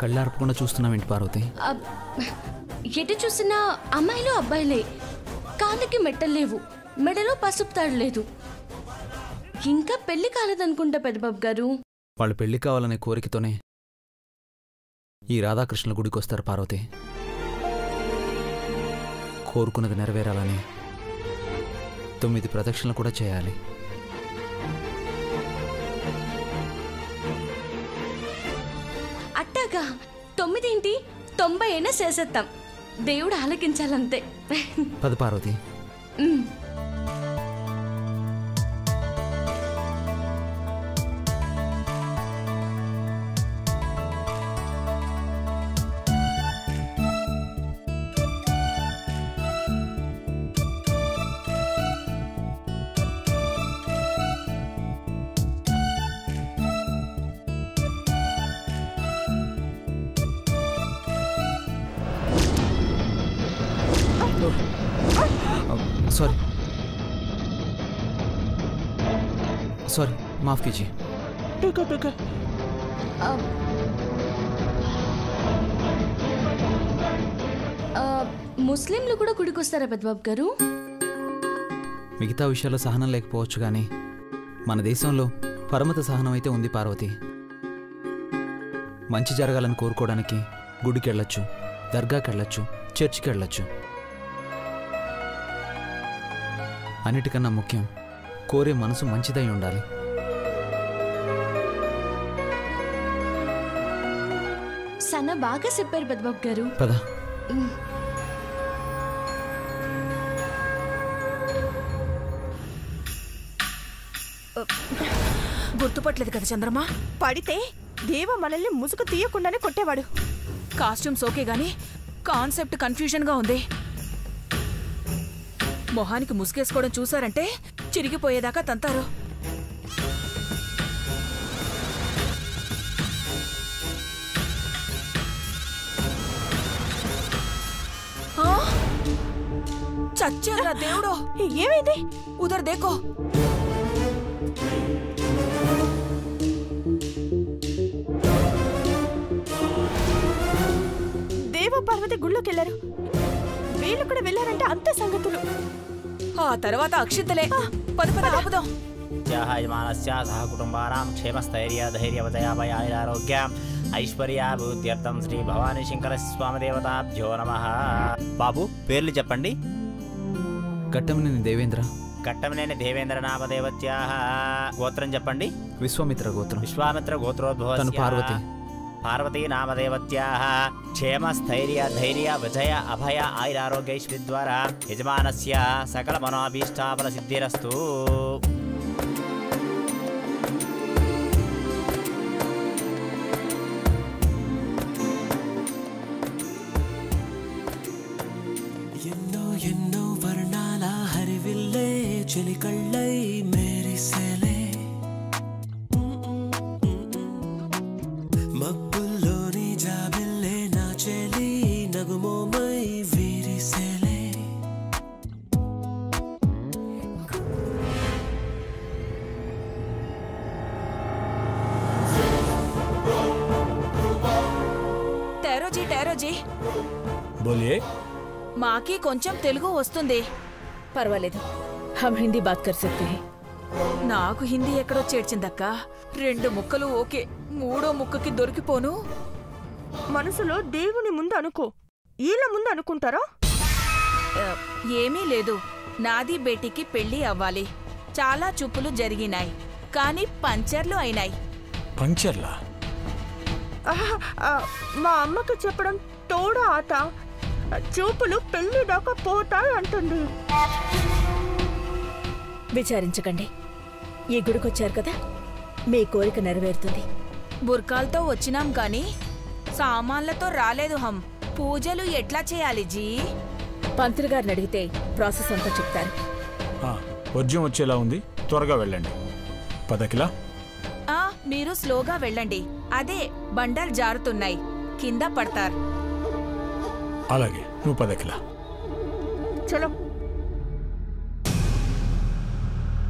కళ్ళార్పకుండా చూస్తున్నావేంటి పార్వతి? ఎటు చూసినా అమ్మాయిలు అబ్బాయిలే. కాళ్ళకి మెట్టలు లేవు, మెడలో పసుపు తాడు లేదు. ఇంకా పెళ్లి కాలేదనుకుంటా పెద్దబాబు గారు. వాళ్ళు పెళ్లి కావాలనే కోరికతోనే ఈ రాధాకృష్ణుల గుడికి వస్తారు పార్వతి. కోరుకున్నది నెరవేరాలని 9 ప్రదక్షిణలు కూడా చేయాలి. అట్టాగా 9 ఏంటి 90 అయినా చేసేస్తాం. దేవుడు ఆలకించాలంతే. పద పార్వతి. सॉरी माफ कीजिए। ठीक है ठीक है। ముస్లింలు కూడా గుడికొస్తారా పెద్దబాబు గారు? మిగతా విషయాల్లో సహనం లేకపోవచ్చు కానీ మన దేశంలో పరమత సహనం అయితే ఉంది పార్వతి. మంచి జరగాలని కోరుకోవడానికి గుడికి వెళ్ళొచ్చు, దర్గాకి వెళ్ళొచ్చు, చర్చికి వెళ్ళొచ్చు. అన్నిటికన్నా ముఖ్యం కోరే మనసు మంచిదై ఉండాలి. సన్న బాగా చెప్పారు పెద్దబాబు గారు. పద. గుర్తుపట్టలేదు కదా చంద్రమా? పడితే దేవ మనల్ని ముసుగు తీయకుండానే కొట్టేవాడు. కాస్ట్యూమ్స్ ఓకే గానీ కాన్సెప్ట్ కన్ఫ్యూజన్ గా ఉంది. మొహానికి ముసుగేసుకోవడం చూసారంటే చిరిగిపోయేదాకా తంతారు. చచ్చేరా దేవుడు! ఏమైంది? ఉదర్ దేకో. దేవ పార్వతి గుళ్ళోకెళ్లారు. వీళ్ళు కూడా వెళ్ళారంటే అంత సంగతులు. ఆ తర్వాత అక్షింతలే. పద పద ఆపుదాం. సహ కుటుంబానాం క్షేమస్థైర్య ధైర్యవజయాభయారోగ్యం ఐశ్వర్యాభివృద్ధ్యర్థం శ్రీ భవానీ శంకర స్వామి దేవతాభ్యో నమః. బాబు పేర్లు చెప్పండి. కట్టమనేని దేవేంద్ర. కట్టమనేని దేవేంద్ర నామదేవత్యాః. గోత్రం చెప్పండి. విశ్వామిత్ర గోత్రం. విశ్వామిత్ర గోత్రోద్భవస్య. పార్వతి. పార్వతీ నామదేవత్యాః. క్షేమ స్థైర్య ధైర్య విజయ అభయ ఆయురారోగ్యైశ్వర్యద్వారా యజమానస్య సకల మనోభీష్టాఫల సిద్ధిరస్తు. ఎన్నో ఎన్నో వర్ణాల హరివిల్లే చెలికళ్ళై మేరిసేలే మబ్బుల్లోని జాబిల్లే నా చెలి నగుమోమై వీరిసేలే. టెరోజీ టెరోజీ बोलिए. మాకి కొంచెం తెలుగు వస్తుంది. పర్వాలేదు, హమ్ హిందీ బాత్ కర్ సక్తే హై. నాకు హిందీ ఎక్కడో చేర్చిందక్క. 2 ముక్కలు ఓకే, 3వ ముక్కకి దొరికిపోను. మనసులో దేవుని ముందు అనుకో, ఈళ్ళ ముందు అనుకుంటారా? ఏమీ లేదు. నాది బేటీకి పెళ్లి అవ్వాలి. చాలా చూపులు జరిగినాయి, కానీ పంచర్లు అయినాయి. పంచర్లా? మా అమ్మకి చెప్పడం తోడు ఆట. చూపులు పెళ్లి దాకా పోతాయి అంటుంది. విచారించకండి, ఈ గుడికొచ్చారు కదా, మీ కోరిక నెరవేరుతుంది. బుర్కాలతో వచ్చినాం కానీ సామాన్లతో రాలేదు. హం పూజలు ఎట్లా చేయాలి జీ? పంతులు గారిని అడిగితే ప్రాసెస్ అంతా చెప్తారు. వర్జ్యం వచ్చేలా ఉంది, త్వరగా వెళ్ళండి. పదకిలా. మీరు స్లోగా వెళ్ళండి. అదే బండలు జారుతున్నాయి, కింద పడతారు. అలాగే, నువ్వు పదకిలా. చలో.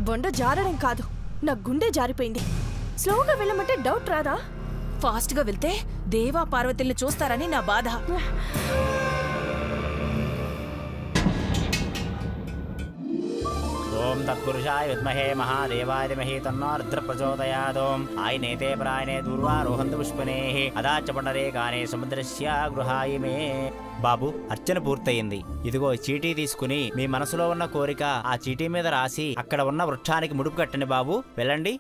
బొండ జారడం కాదు, నా గుండె జారిపోయింది. స్లోగా వెళ్ళమంటే డౌట్ రాదా? ఫాస్ట్ గా వెళ్తే దేవా పార్వతుల్ని చూస్తారని నా బాధ. ఓం తత్పురుషాయ విద్మహే మహాదేవాయ ధీమహి తన్నో రుద్రః ప్రచోదయాత్. ఓం ఆయనేతే ప్రాయనే దూర్వా రోహంతు పుష్పనేః అదాచ పుండరీకాని సముద్రస్య గృహాయ మే. బాబు, అర్చన పూర్తయింది. ఇదిగో చీటీ తీసుకుని మీ మనసులో ఉన్న కోరిక ఆ చీటీ మీద రాసి అక్కడ ఉన్న వృక్షానికి ముడుపు కట్టండి బాబు. వెళ్ళండి.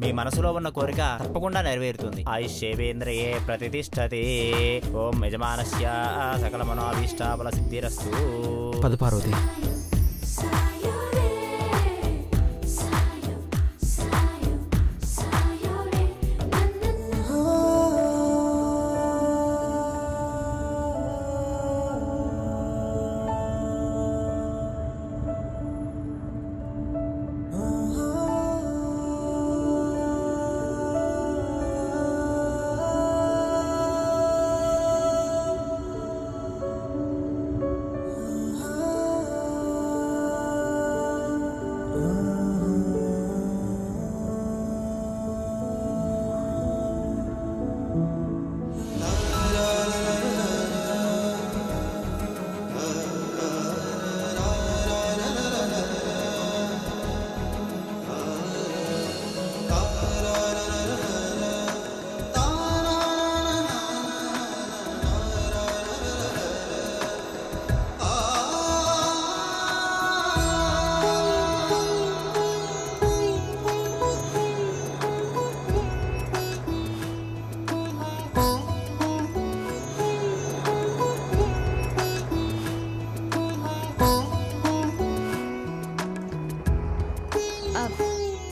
మీ మనసులో ఉన్న కోరిక తప్పకుండా నెరవేరుతుంది. ఆయుష్యేవేంద్రియే ప్రతిష్టతే. ఓం యజమానస్య సకల మనోభీష్టాఫల సిద్ధిరస్తు. పద పార్వతి.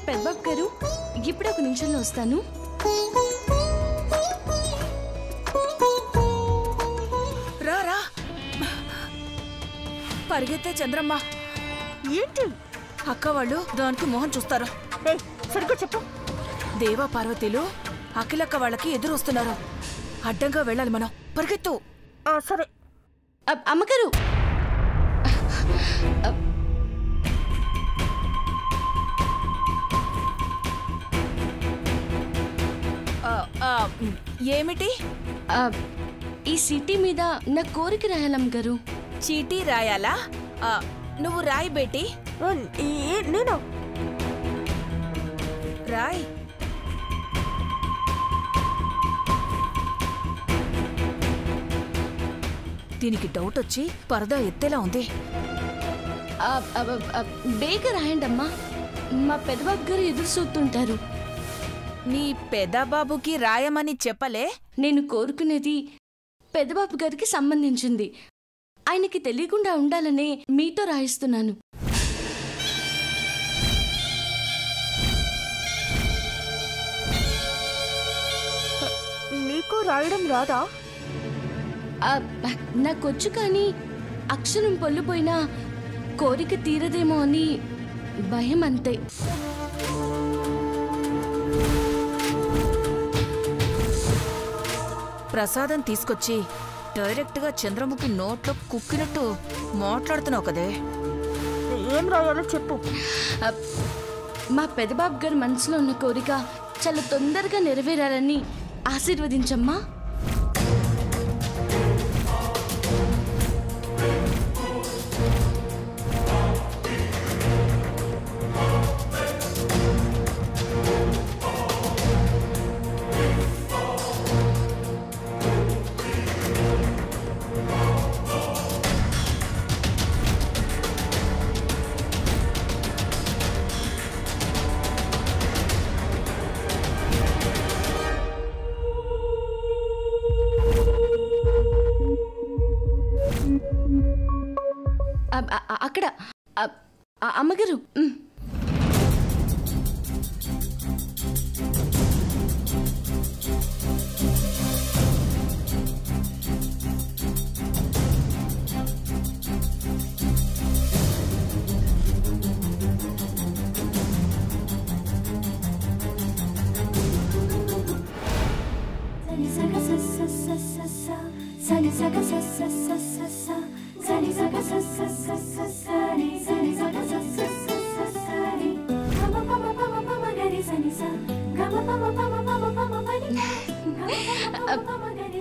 పెద్దబాబు గారు, ఇప్పుడు ఒక నిమిషంలో వస్తాను. రా పరిగెత్తే చంద్రమ్మ. ఏంటి? అక్క వాళ్ళు దానికి మోహన్ చూస్తారు. సరిగ్గా చెప్పు. దేవా పార్వతీలు అఖిలక్క వాళ్ళకి ఎదురు వస్తున్నారు. అడ్డంగా వెళ్ళాలి మనం. పరిగెత్తు. సరే. అమ్మగారు, ఏమిటి? ఈ సిటీ మీద నా కోరిక రాయాలమ్మగారు. చీటీ రాయాలా? నువ్వు రాయి బేటీ. నేను రాయ్. దీనికి డౌట్ వచ్చి పరదా ఎత్తేలా ఉంది. బేగ రాయండి అమ్మా. మా పెద్దబాబు గారు ఎదురు చూస్తుంటారు. నీ పెద్దబాబుకి రాయమని చెప్పలే? నేను కోరుకునేది పెద్దబాబు గారికి సంబంధించింది. ఆయనకి తెలియకుండా ఉండాలనే మీతో రాయిస్తున్నాను. నీకు రాయడం రాదా? నాకొచ్చు, కానీ అక్షరం పొల్లిపోయినా కోరిక తీరదేమో అని భయం అంతే. ప్రసాదం తీసుకొచ్చి డైరెక్ట్గా చంద్రముఖి నోట్లో కుక్కినట్టు మాట్లాడుతున్నావు కదే. ఏం రాయాలో చెప్పు. మా పెద్దబాబు గారి మనసులో ఉన్న కోరిక చాలా తొందరగా నెరవేరాలని ఆశీర్వదించమ్మా. అక్కడ అమ్మగారు,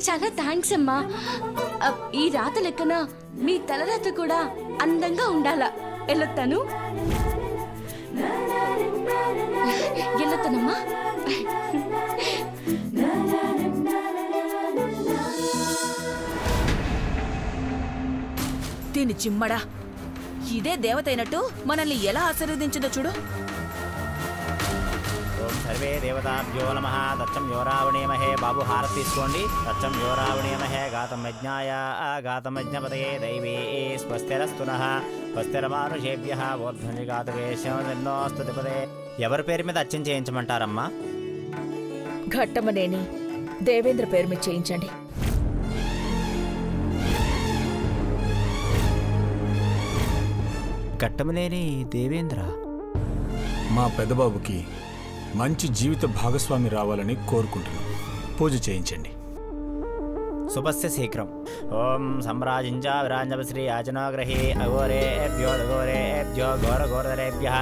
చాలా థ్యాంక్స్ అమ్మా. ఈ రాత లెక్కన మీ తలరాత కూడా అందంగా ఉండాలా. వెళ్ళొత్తాను. వెళ్ళొత్తానమ్మా. దీని చిమ్మడా, ఇదే దేవత అయినట్టు మనల్ని ఎలా ఆశీర్వదించిందో చూడు. ఓం సర్వే దేవతాభ్యో నమః. దచ్చం యోరావణీమహే. బాబు హారతి తీసుకోండి. దచ్చం యోరావణీమహే. గాతం యజ్ఞాయ గాతం యజ్ఞపతయే దైవీ స్వస్తిరస్తునః స్వస్తిరమానుషేభ్యః ఊర్ధ్వని గాతవేశోస్తుతిపదే. ఎవరి పేరు మీద అర్చన చేయించమంటారమ్మా? ఘట్టమనేని దేవేంద్ర పేరు మీద చేయించండి. ఘట్టమనేని దేవేంద్ర. మా పెద్దబాబుకి మంచి జీవిత భాగస్వామి రావాలని కోరుకుంటున్నాం. పూజ చేయించండి. శుభస్య శీఘ్రం. ఓం సమ్రాజించ విరాంజపశ్రీ యాచనోగ్రహీ అఘోరేభ్యో ఘోరేభ్యో ఘోరఘోరధరేభ్యః.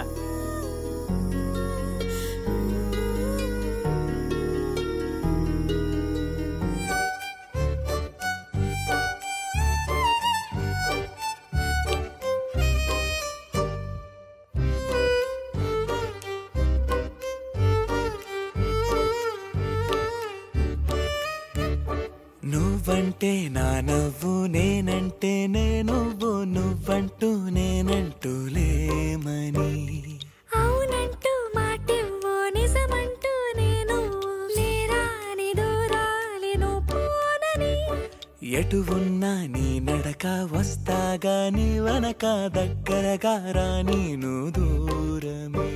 నువ్వంటే నా నవ్వు, నేనంటే నేనువ్వు, నువ్వంటూ నేనంటూ లేమని. అవునంటూ మాటివ్వు, నిజమంటూ నేను లేరాని దూరాలిను పోనని. ఎటు ఉన్నా నీ నడక వస్తాగా, నీ వనక దగ్గరగా రాని నువ్వు దూరమే.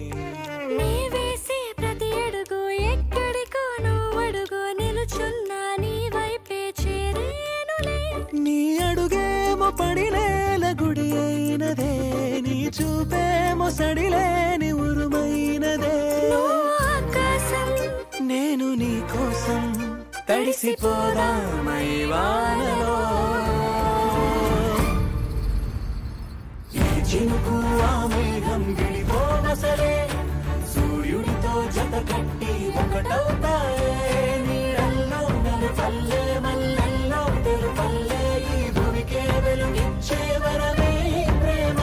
నీ వేసే ప్రతి అడుగు ఎక్కడికో నువ్వు అడుగు, నిలుచున్నా నీ వైపే చేరేనులే. నీ అడుగేమో పడినేల గుడి అయినదే, నీ చూపేమో సడిలేని ఉరుమైనదే. ఆకాశం నేను నీ కోసం తడిసిపోదామై వానలో. ఈ చినుకు ఆ మేఘం విడిపోవసలే, సూర్యుడితో జత కట్టి ఒకటవుతాయే. నీడల్లో నలుపల్లె మల్లెల్లో తెలుపల్లె, ఈ భూమికే వెలుగిచ్చే వరమే ప్రేమ.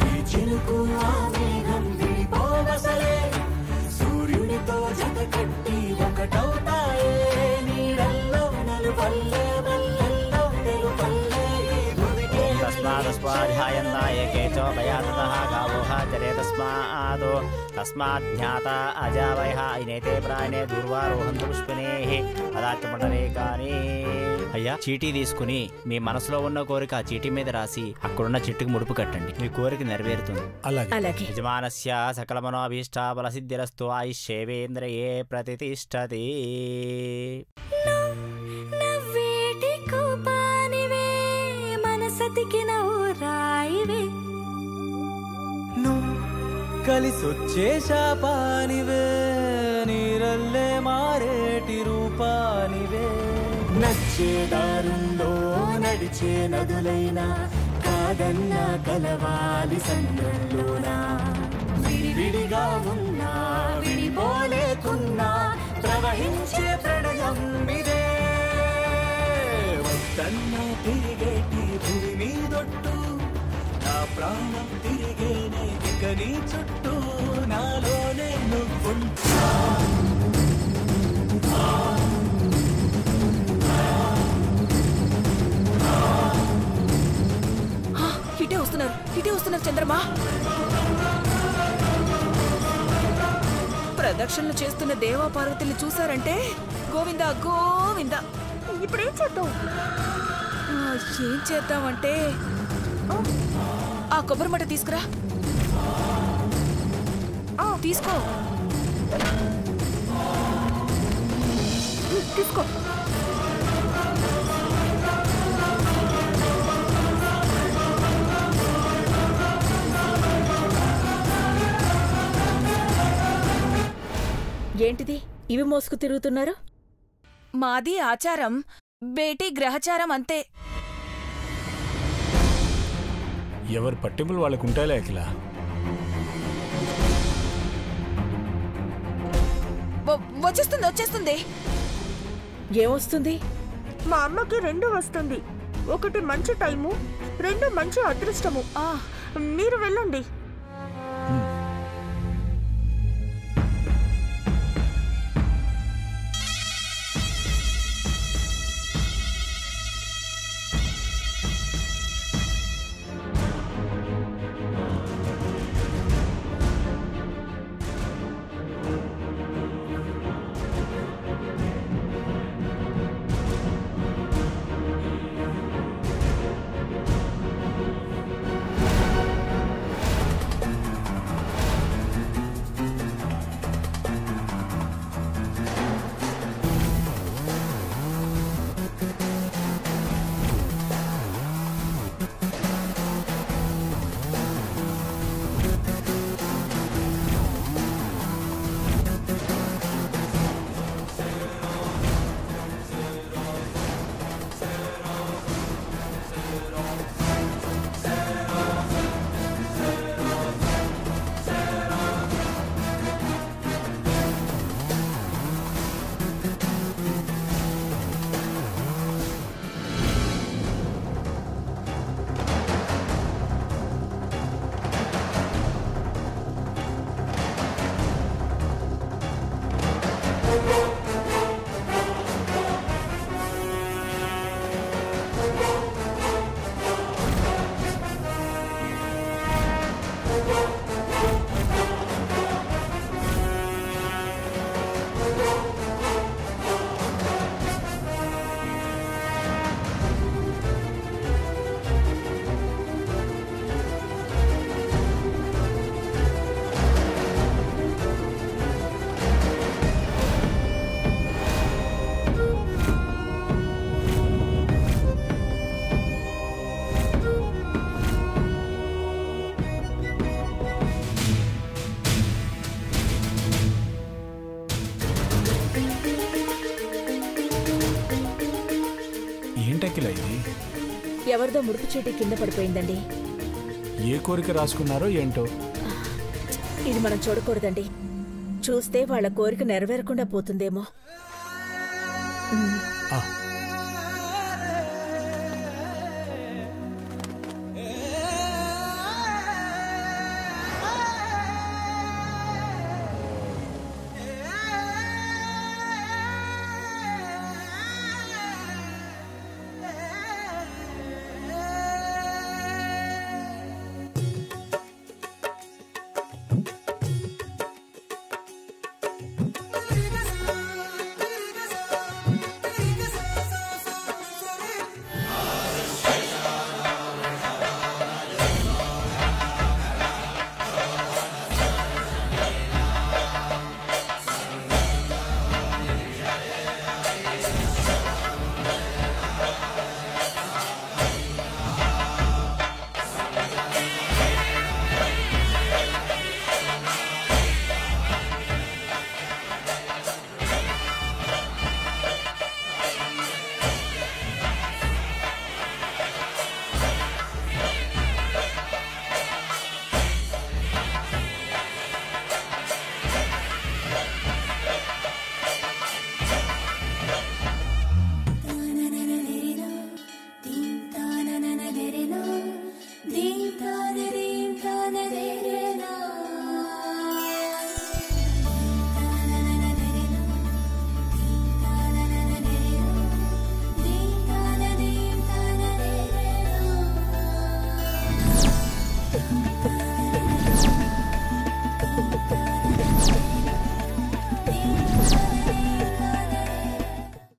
ఈ చినుకు ఆ మేఘం విడిపోవసలే, సూర్యుడితో జత కట్టి ఒకటవుతాయే. నీడల్లో నలుపల్లె మల్లెల్లో తెలుపల్లె, ఈ భూమికే తస్మాదస్వాధ్యాయందాయకే చోపయాతః గావోః చరే తస్మాదో తస్మాజ్ఞాత అజావయః అయినైతే ప్రాయనే దూర్వారోహంతు పుష్పినేః పదార్థమండలేకాని. అయ్యా, చీటీ తీసుకుని మీ మనసులో ఉన్న కోరిక ఆ చీటీ మీద రాసి అక్కడున్న చెట్టుకు ముడుపు కట్టండి. మీ కోరిక నెరవేరుతుంది. అలాగే. యజమానస్య సకల మనోభీష్టాబల సిద్ధిరస్తు ఆయుష్యేవేంద్రియే ప్రతిష్టతి. నవ్వేటి కోపానివే, మనసతికి నవ్వురాయివే. నువ్వు కలిసొచ్చే శాపానివే, నీరల్లే మారేటి రూపానివే. నచ్చే దారుల్లో నడిచే నదులైనా, కాదన్నా కలవాలి సంద్రంలోనా. విడివిడిగా ఉన్నా విడిపోలేకున్నా, ప్రవహించే ప్రణయం ఇదే. వద్దన్నా తిరిగేటి భూమి మీదొట్టు, నా ప్రాణం తిరిగేనే ఇక నీ చుట్టూ. నాలోనే నువ్వుంటా. ఇటే వస్తున్నారు చంద్రమా. ప్రదక్షిణలు చేస్తున్న దేవా పార్వతుల్ని చూసారంటే గోవిందా గోవిందా. ఇప్పుడేం చేద్దాం? ఏం చేద్దామంటే ఆ కొబ్బరి మట్ట తీసుకురా. తీసుకో తీసుకో. ఏంటిది ఇవి మోసుకు తిరుగుతున్నారు? మాది ఆచారం. బేటీ గ్రహచారం అంతే. ఎవరి పట్టింపులు వాళ్ళకు ఉంటాయిలే అఖిల. వచ్చేస్తుంది. ఏమొస్తుంది? మా అమ్మకి 2 వస్తుంది. 1 మంచి టైము, 2 మంచి అదృష్టము. మీరు వెళ్ళండి. ఎవరిదో ముడుపు చీటీ కింద పడిపోయిందండి. ఏ కోరిక రాసుకున్నారో ఏంటో. ఇది మనం చూడకూడదండి. చూస్తే వాళ్ళ కోరిక నెరవేరకుండా పోతుందేమో.